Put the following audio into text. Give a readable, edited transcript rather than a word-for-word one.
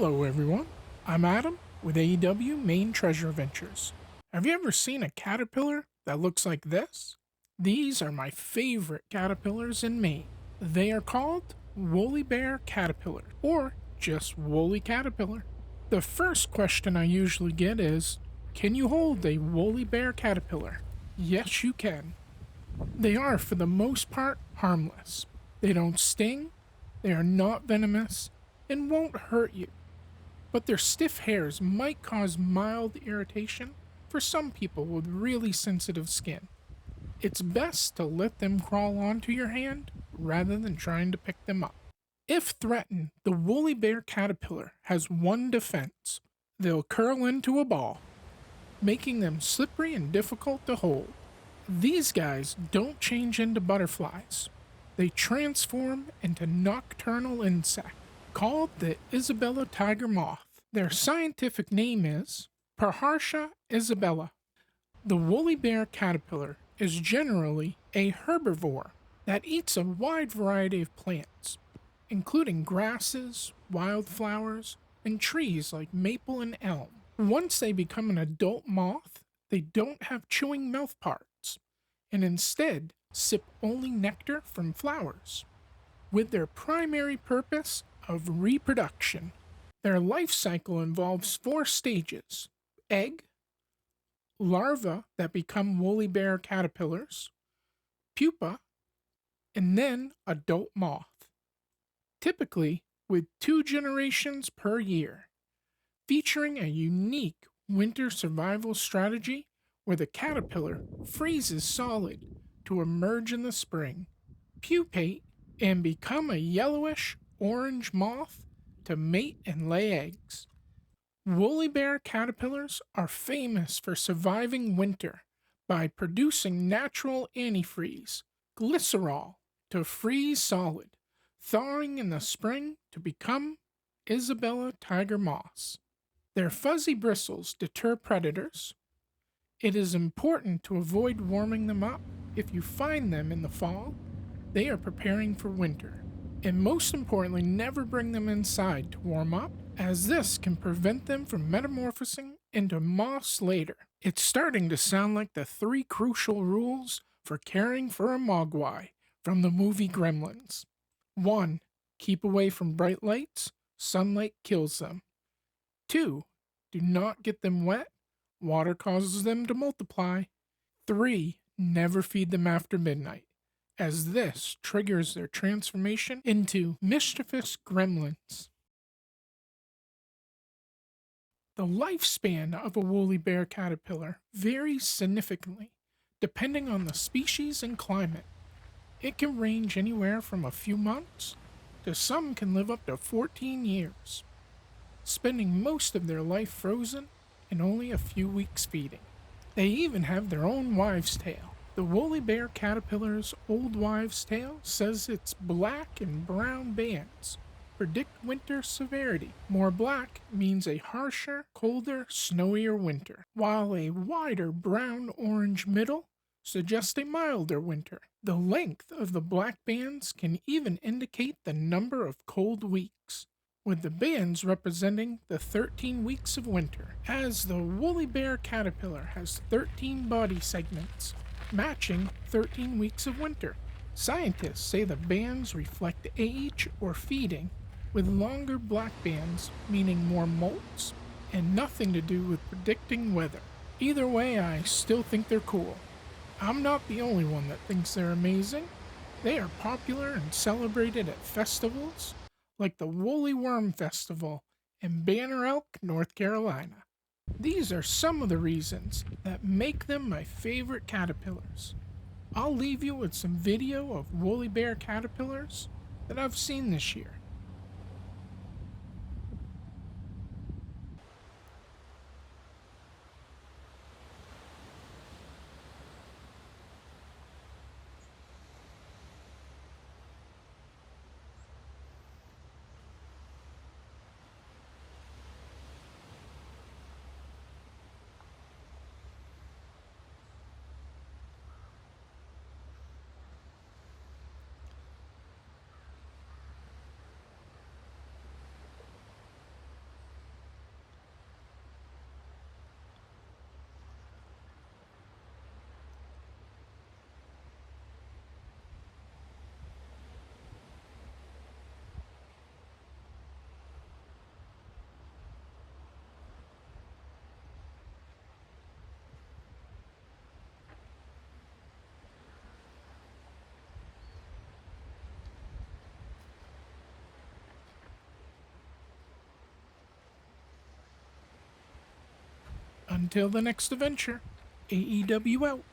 Hello, everyone. I'm Adam with AEW Main Treasure Adventures. Have you ever seen a caterpillar that looks like this? These are my favorite caterpillars in Maine. They are called woolly bear caterpillar, or just woolly caterpillar. The first question I usually get is, can you hold a woolly bear caterpillar? Yes, you can. They are, for the most part, harmless. They don't sting, they are not venomous, and won't hurt you. But their stiff hairs might cause mild irritation for some people with really sensitive skin. It's best to let them crawl onto your hand rather than trying to pick them up. If threatened, the woolly bear caterpillar has one defense: they'll curl into a ball, making them slippery and difficult to hold. These guys don't change into butterflies. They transform into nocturnal insects called the Isabella tiger moth. Their scientific name is Parharsha isabella. The woolly bear caterpillar is generally a herbivore that eats a wide variety of plants, including grasses, wildflowers, and trees like maple and elm. Once they become an adult moth, they don't have chewing mouth parts, and instead sip only nectar from flowers, with their primary purpose of reproduction. Their life cycle involves 4 stages: egg, larvae that become woolly bear caterpillars, pupa, and then adult moth, typically with 2 generations per year, featuring a unique winter survival strategy where the caterpillar freezes solid to emerge in the spring, pupate, and become a yellowish orange moth to mate and lay eggs. Woolly bear caterpillars are famous for surviving winter by producing natural antifreeze, glycerol, to freeze solid, thawing in the spring to become Isabella tiger moths. Their fuzzy bristles deter predators. It is important to avoid warming them up. If you find them in the fall, they are preparing for winter. And most importantly, never bring them inside to warm up, as this can prevent them from metamorphosing into moths later. It's starting to sound like the 3 crucial rules for caring for a mogwai from the movie Gremlins. 1. Keep away from bright lights. Sunlight kills them. 2. Do not get them wet. Water causes them to multiply. 3. Never feed them after midnight, as this triggers their transformation into mischievous gremlins. The lifespan of a woolly bear caterpillar varies significantly depending on the species and climate. It can range anywhere from a few months to some can live up to 14 years, spending most of their life frozen and only a few weeks feeding. They even have their own wives' tale. The woolly bear caterpillar's old wives' tale says its black and brown bands predict winter severity. More black means a harsher, colder, snowier winter, while a wider brown-orange middle suggests a milder winter. The length of the black bands can even indicate the number of cold weeks, with the bands representing the 13 weeks of winter, as the woolly bear caterpillar has 13 body segments, matching 13 weeks of winter. Scientists say the bands reflect age or feeding, with longer black bands meaning more molts and nothing to do with predicting weather. Either way, I still think they're cool. I'm not the only one that thinks they're amazing. They are popular and celebrated at festivals like the Woolly Worm Festival in Banner Elk, North Carolina. These are some of the reasons that make them my favorite caterpillars. I'll leave you with some video of woolly bear caterpillars that I've seen this year. Until the next adventure, AEW out.